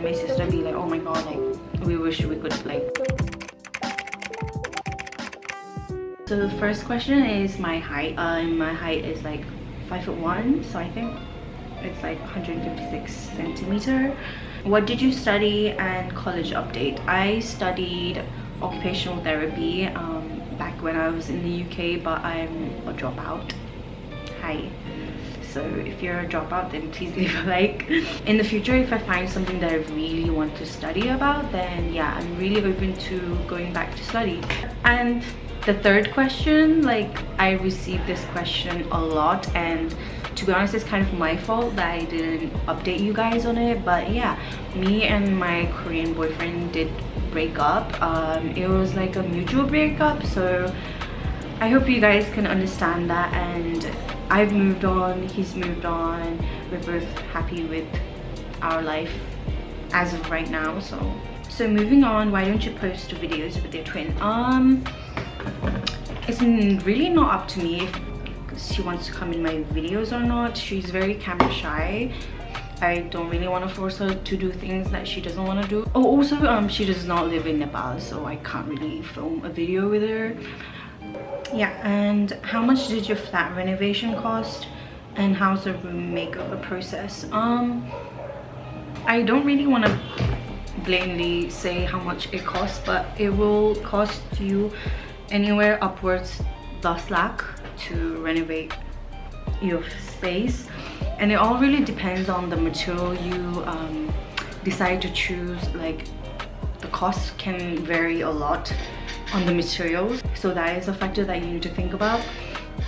and my sister be like, oh my god, like we wish we could like. So the first question is my height. My height is like 5'1", so I think it's like 156 centimeter. What did you study and college update? I studied occupational therapy back when I was in the UK, but I'm a dropout. Hi. So if you're a dropout, then please leave a like. In the future, if I find something that I really want to study about, then yeah, I'm really open to going back to study. And the third question, like I received this question a lot, and to be honest, it's kind of my fault that I didn't update you guys on it. But yeah, me and my Korean boyfriend did break up. It was like a mutual breakup, so I hope you guys can understand that. And I've moved on, he's moved on, we're both happy with our life as of right now. So moving on, why don't you post videos with your twin? It's really not up to me if she wants to come in my videos or not. She's very camera shy. I don't really want to force her to do things that she doesn't want to do. Oh, also she does not live in Nepal, so I can't really film a video with her. Yeah, and how much did your flat renovation cost, and how's the room makeover process? I don't really want to blatantly say how much it costs, but it will cost you anywhere upwards 10 lakh to renovate your space, and it all really depends on the material you decide to choose. Like the cost can vary a lot on the materials, so that is a factor that you need to think about.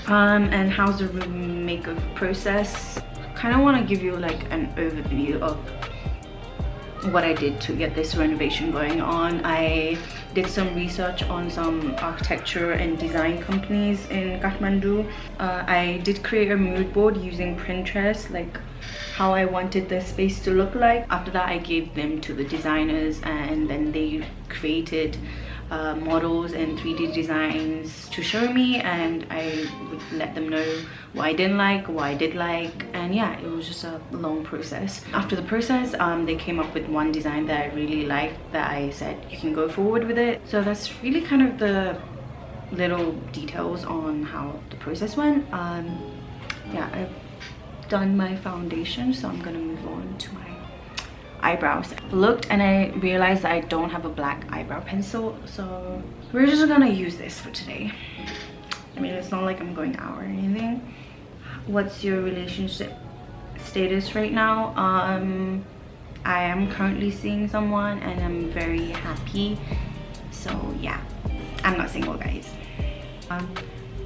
And how's the room makeover process? Kind of want to give you like an overview of what I did to get this renovation going on. I did some research on some architecture and design companies in Kathmandu. I did create a mood board using Pinterest, like how I wanted the space to look like. After that, I gave them to the designers, and then they created models and 3D designs to show me, and I would let them know what I didn't like, what I did like, and yeah, it was just a long process. After the process, they came up with one design that I really liked, that I said you can go forward with it. So that's really kind of the little details on how the process went. Yeah, I've done my foundation, so I'm gonna move on to my eyebrows. Looked and I realized that I don't have a black eyebrow pencil, so we're just gonna use this for today. I mean, it's not like I'm going out or anything. What's your relationship status right now? I am currently seeing someone and I'm very happy, so yeah, I'm not single, guys.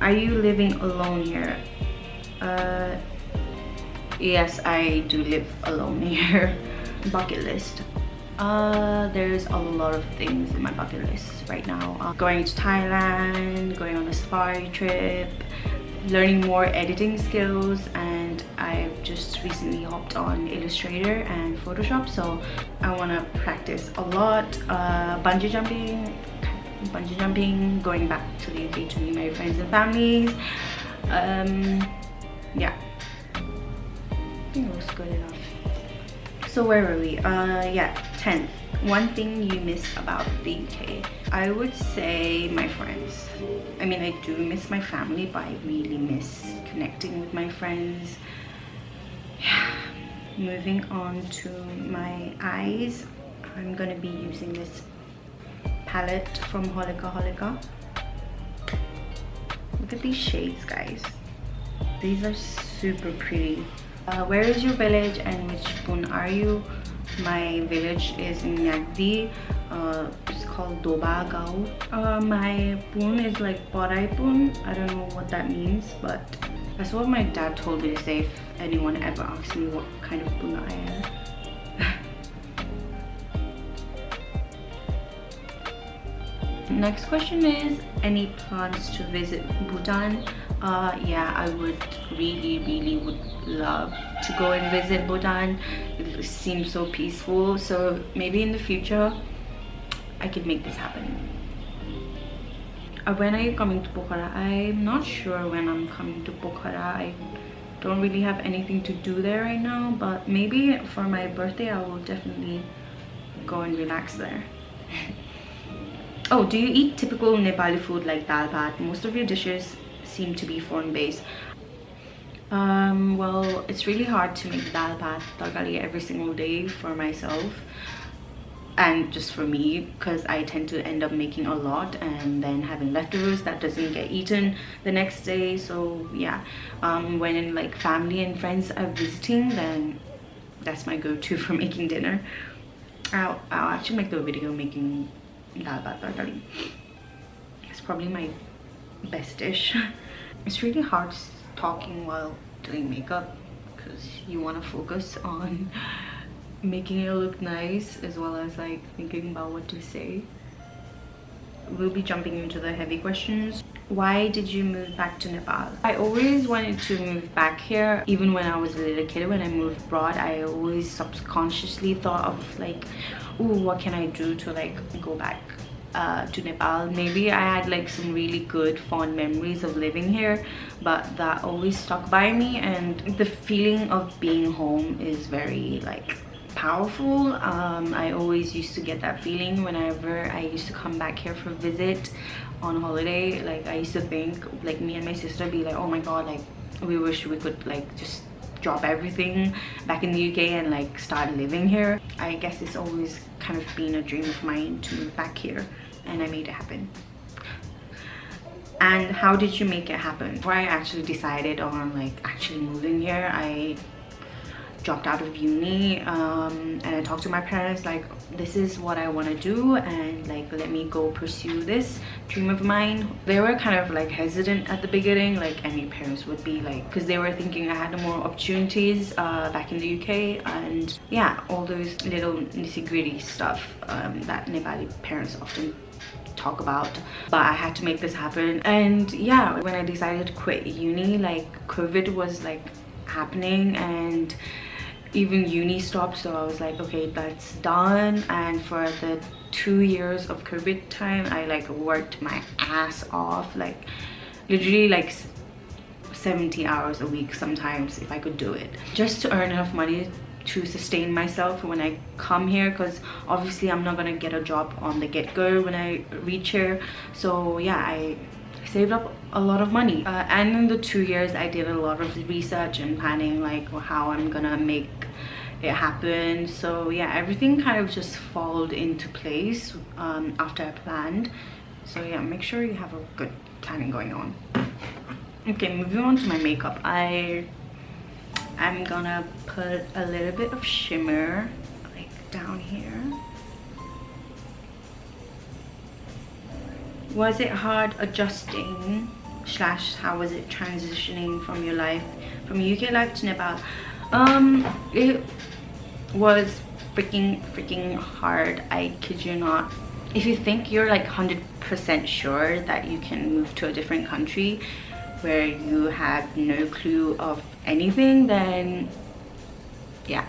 Are you living alone here? Yes, I do live alone here. Bucket list. There's a lot of things in my bucket list right now. Going to Thailand, going on a safari trip, learning more editing skills, and I've just recently hopped on Illustrator and Photoshop, so I want to practice a lot. Bungee jumping, going back to the UK to meet my friends and families. Yeah, I think it was good enough. So where were we? Yeah, 10th. One thing you miss about the UK. I would say my friends. I mean, I do miss my family, but I really miss connecting with my friends. Yeah. Moving on to my eyes. I'm gonna be using this palette from Holika. Look at these shades, guys. These are super pretty. Where is your village and which pun are you? My village is in Nyagdi. It's called Doba Gao. My pun is like Parai pun. I don't know what that means, but that's what my dad told me to say if anyone ever asks me what kind of pun I am. Next question is, any plans to visit Bhutan? Yeah, I would really would love to go and visit Bhutan. It seems so peaceful, so maybe in the future I could make this happen. When are you coming to Pokhara? I'm not sure when I'm coming to Pokhara. I don't really have anything to do there right now, but maybe for my birthday I will definitely go and relax there. Oh, do you eat typical Nepali food like dal bhat? Most of your dishes seem to be foreign based. Well, it's really hard to make dal bhat tarkari every single day for myself and just for me, because I tend to end up making a lot and then having leftovers that doesn't get eaten the next day. So yeah, when like family and friends are visiting, then that's my go-to for making dinner. I'll actually make the video making dal bhat tarkari. It's probably my best dish. It's really hard talking while doing makeup because you want to focus on making it look nice as well as like thinking about what to say. We'll be jumping into the heavy questions. Why did you move back to Nepal? I always wanted to move back here. Even when I was a little kid, when I moved abroad, I always subconsciously thought of like, oh, what can I do to like go back to Nepal. Maybe I had like some really good fond memories of living here, but that always stuck by me, and the feeling of being home is very like powerful. I always used to get that feeling whenever I used to come back here for a visit on holiday. Like I used to think like me and my sister be like, oh my god, like we wish we could like just drop everything back in the UK and like start living here. I guess it's always kind of been a dream of mine to move back here, and I made it happen. And how did you make it happen? Before I actually decided on like actually moving here, I dropped out of uni and I talked to my parents like, this is what I want to do, and like let me go pursue this dream of mine. They were kind of like hesitant at the beginning, like any parents would be, like, because they were thinking I had more opportunities back in the UK, and yeah, all those little nitty-gritty stuff that Nepali parents often talk about. But I had to make this happen. And yeah, when I decided to quit uni, like COVID was like happening and even uni stopped, so I was like, okay, that's done. And for the 2 years of COVID time, I like worked my ass off, like literally like 70 hours a week sometimes if I could do it, just to earn enough money to sustain myself when I come here, because obviously I'm not gonna get a job on the get-go when I reach here. So yeah, I saved up a lot of money, and in the 2 years I did a lot of research and planning, like how I'm gonna make it happen. So yeah, everything kind of just followed into place after I planned. So yeah, make sure you have a good planning going on. Okay, moving on to my makeup. I'm gonna put a little bit of shimmer like down here. Was it hard adjusting / how was it transitioning from your life, from UK life to Nepal? It was freaking hard, I kid you not. If you think you're like 100% sure that you can move to a different country where you have no clue of anything, then yeah,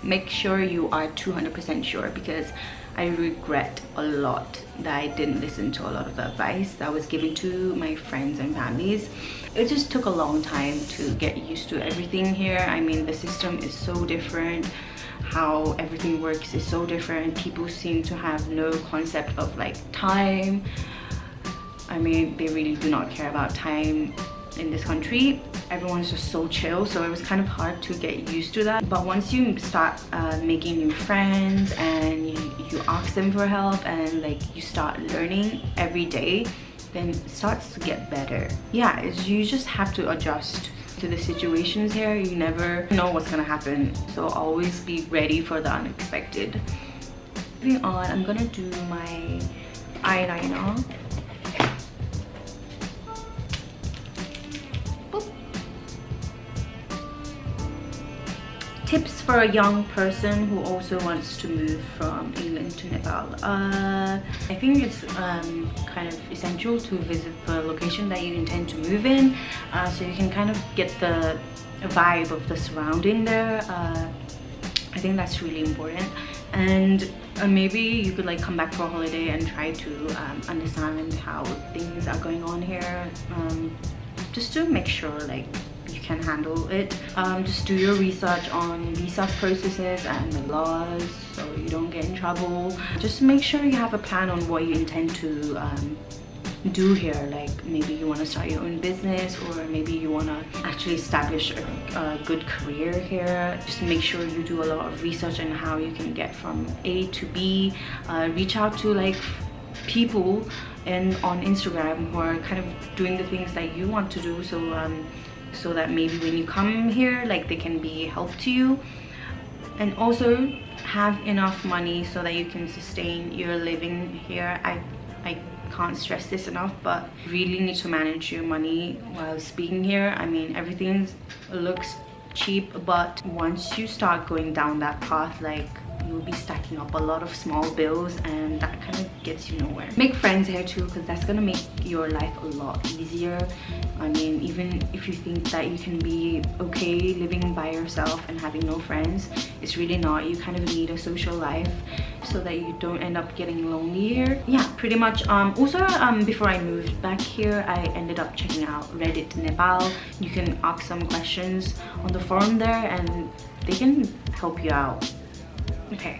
make sure you are 200% sure, because I regret a lot that I didn't listen to a lot of the advice that was given to my friends and families. It just took a long time to get used to everything here. I mean, the system is so different, how everything works is so different. People seem to have no concept of like time. I mean, they really do not care about time in this country. Everyone's just so chill, so it was kind of hard to get used to that. But once you start making new friends and you ask them for help and like you start learning every day, then it starts to get better. Yeah, you just have to adjust to the situations here. You never know what's gonna happen, so always be ready for the unexpected. Moving on, I'm gonna do my eyeliner. Tips for a young person who also wants to move from England to Nepal. I think it's kind of essential to visit the location that you intend to move in, so you can kind of get the vibe of the surrounding there. I think that's really important. And maybe you could like come back for a holiday and try to understand how things are going on here, just to make sure like you can handle it. Just do your research on visa processes and the laws so you don't get in trouble. Just make sure you have a plan on what you intend to do here. Like maybe you want to start your own business, or maybe you want to actually establish a good career here. Just make sure you do a lot of research on how you can get from A to B. Reach out to like people on Instagram who are kind of doing the things that you want to do, so that maybe when you come here, like they can be help to you. And also have enough money so that you can sustain your living here. I can't stress this enough, but really need to manage your money while being here. I mean, everything looks cheap, but once you start going down that path, like you'll be stacking up a lot of small bills, and that kind of gets you nowhere. Make friends here too, because that's gonna make your life a lot easier. I mean, even if you think that you can be okay living by yourself and having no friends, it's really not. You kind of need a social life so that you don't end up getting lonely here. Yeah, pretty much. Also, before I moved back here, I ended up checking out Reddit Nepal. You can ask some questions on the forum there and they can help you out. Okay,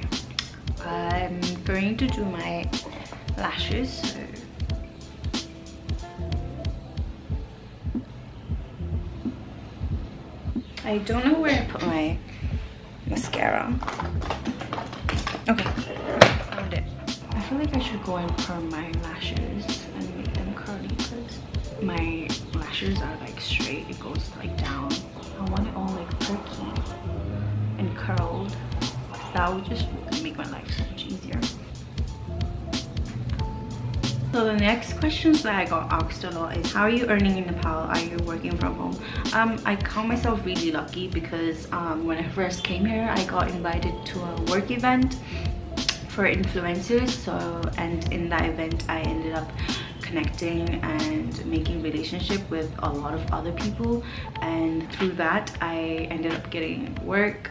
I'm going to do my lashes. So I don't know where I put my mascara. Okay, found it. I feel like I should go and perm my lashes and make them curly, because my lashes are like straight. It goes like down. I want it all like perky and curled. That would just make my life so much easier. So the next questions that I got asked a lot is, how are you earning in Nepal? Are you working from home? I count myself really lucky because when I first came here, I got invited to a work event for influencers. And in that event, I ended up connecting and making relationship with a lot of other people, and through that I ended up getting work,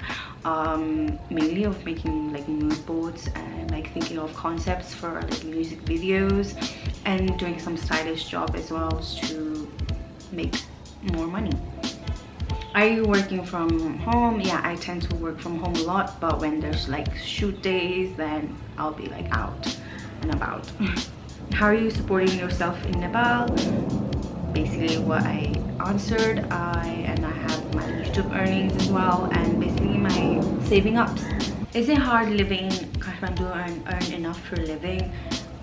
mainly of making like mood boards and like thinking of concepts for like music videos, and doing some stylish job as well to make more money. Are you working from home? Yeah, I tend to work from home a lot, but when there's like shoot days, then I'll be like out and about. How are you supporting yourself in Nepal? Basically what I answered. I have my YouTube earnings as well, and basically my saving ups. Is it hard living in Kathmandu and earn enough for living?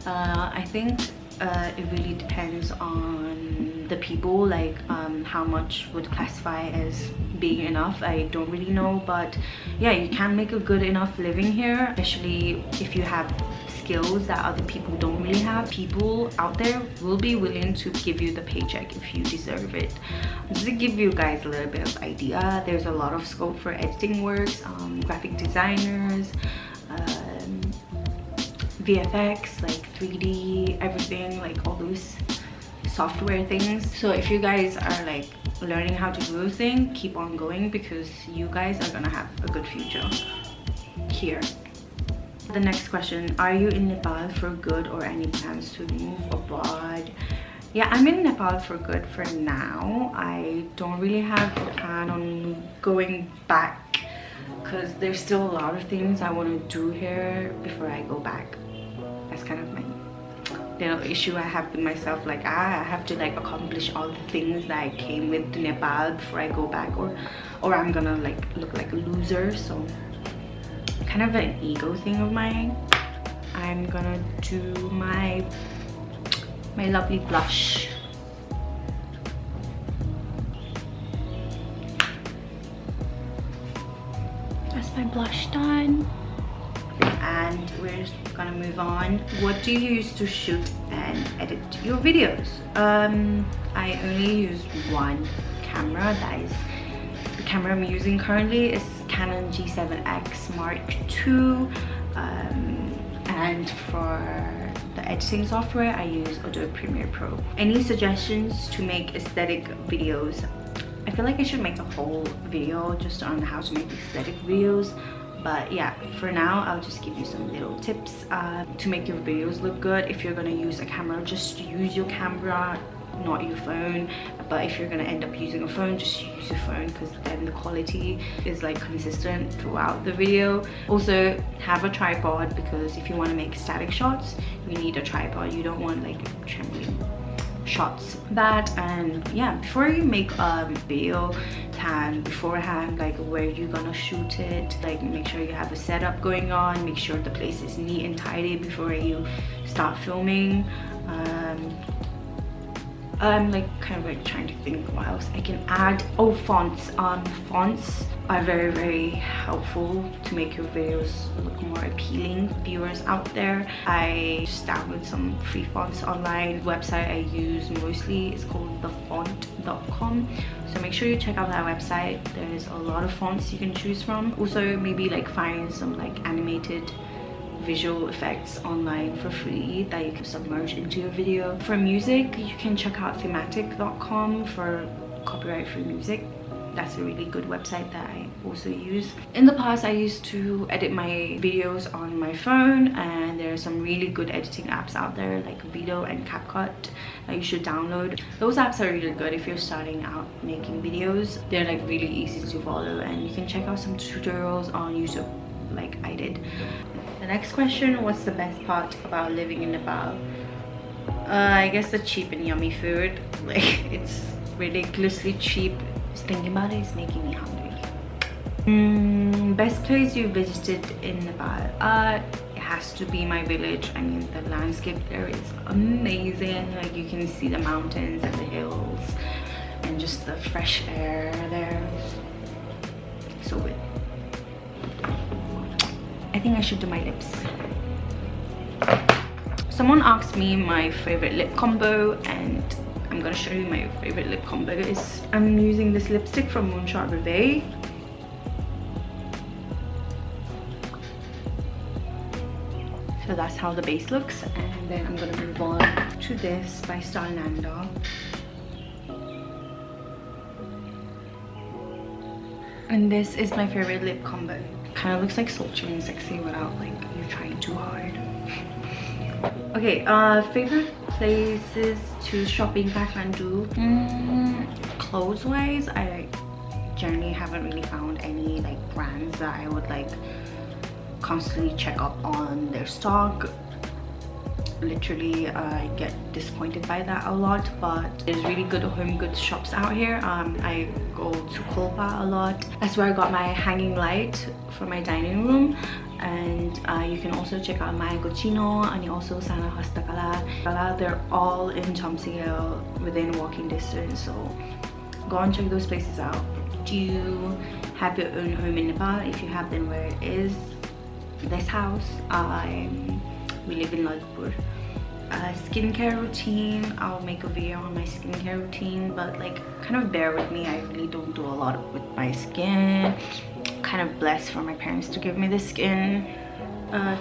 I think it really depends on the people, like how much would classify as being enough. I don't really know, but yeah, you can make a good enough living here, especially if you have skills that other people don't really have. People out there will be willing to give you the paycheck if you deserve it. Just to give you guys a little bit of idea, there's a lot of scope for editing works, graphic designers, VFX, like 3D, everything, like all those software things. So if you guys are like learning how to do those things, keep on going, because you guys are gonna have a good future here. The next question, are you in Nepal for good or any plans to move abroad? Yeah, I'm in Nepal for good for now. I don't really have a plan on going back because there's still a lot of things I want to do here before I go back. That's kind of my little issue I have with myself. Like I have to like accomplish all the things that I came with to Nepal before I go back, or I'm gonna like look like a loser. So kind of an ego thing of mine. I'm gonna do my lovely blush. That's my blush done, and we're just gonna move on. What do you use to shoot and edit your videos? I only use one camera. That is the camera I'm using currently is Canon G7X Mark II, and for the editing software I use Adobe Premiere Pro. Any suggestions to make aesthetic videos? I feel like I should make a whole video just on how to make aesthetic videos, but yeah, for now I'll just give you some little tips to make your videos look good. If you're gonna use a camera, just use your camera not your phone. But if you're gonna end up using a phone, just use your phone, because then the quality is like consistent throughout the video. Also have a tripod, because if you want to make static shots, you need a tripod. You don't want like trembling shots. That, and yeah, before you make a video, plan beforehand like where you're gonna shoot it. Like make sure you have a setup going on, make sure the place is neat and tidy before you start filming. I'm like kind of like trying to think what else I can add. Oh, fonts. Fonts are very, very helpful to make your videos look more appealing to viewers out there. I just downloaded some free fonts online. The website I use mostly is called thefont.com, so make sure you check out that website. There's a lot of fonts you can choose from. Also maybe like find some like animated visual effects online for free that you can submerge into your video. For music, you can check out thematic.com for copyright-free music. That's a really good website that I also use. In the past, I used to edit my videos on my phone, and there are some really good editing apps out there like Video and CapCut that you should download. Those apps are really good if you're starting out making videos. They're like really easy to follow, and you can check out some tutorials on YouTube like I did. The next question, what's the best part about living in Nepal? I guess the cheap and yummy food. Like, it's ridiculously cheap. Just thinking about it is making me hungry. Best place you visited in Nepal? It has to be my village. I mean, the landscape there is amazing. Like, you can see the mountains and the hills and just the fresh air there. So good. I think I should do my lips. Someone asked me my favorite lip combo, and I'm gonna show you my favorite lip combo is. I'm using this lipstick from Moonshot Reveille. So that's how the base looks, and then I'm gonna move on to this by Starnanda. And this is my favorite lip combo. Kind of looks like sultry and sexy without like you trying too hard. Okay, favorite places to shop in Kathmandu. Clothes wise, I generally haven't really found any like brands that I would like constantly check up on their stock. Literally, I get disappointed by that a lot, but there's really good home goods shops out here. I go to Kolpa a lot. That's where I got my hanging light for my dining room, and you can also check out my Gochino and also Sana Hastakala. They're all in Chamsigel within walking distance, so go and check those places out. Do you have your own home in Nepal? If you have, then where it is? This house, we live in Lookbook. Skincare routine, I'll make a video on my skincare routine, but like kind of bear with me. I really don't do a lot with my skin. Kind of blessed for my parents to give me this skin.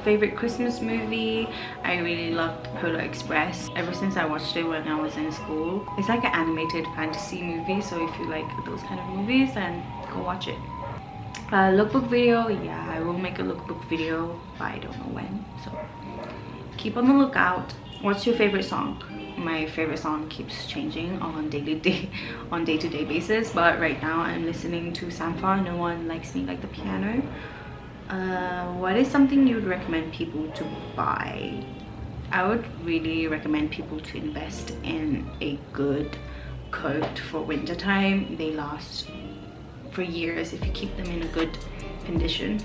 Favorite Christmas movie, I really loved Polar Express ever since I watched it when I was in school. It's like an animated fantasy movie, so if you like those kind of movies, then go watch it. Lookbook video, yeah, I will make a lookbook video, but I don't know when, so keep on the lookout. What's your favorite song? My favorite song keeps changing on day-to-day basis, but right now I'm listening to Sampha, No One Likes Me Like the Piano. What is something you would recommend people to buy? I would really recommend people to invest in a good coat for winter time. They last for years if you keep them in a good condition.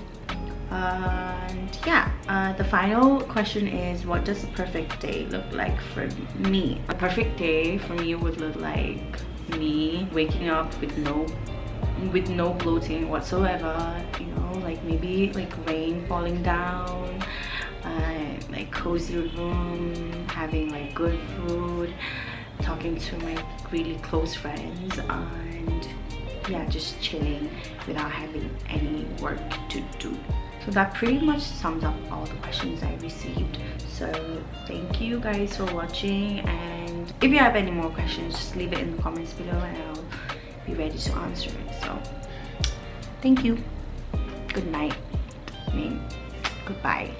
And yeah, the final question is, what does a perfect day look like for me? A perfect day for me would look like me waking up with no bloating whatsoever, you know, like maybe like rain falling down, like cozy room, having like good food, talking to my really close friends, and yeah, just chilling without having any work to do. So that pretty much sums up all the questions I received. So thank you guys for watching, and if you have any more questions, just leave it in the comments below and I'll be ready to answer it. So thank you. Good night. I mean, goodbye.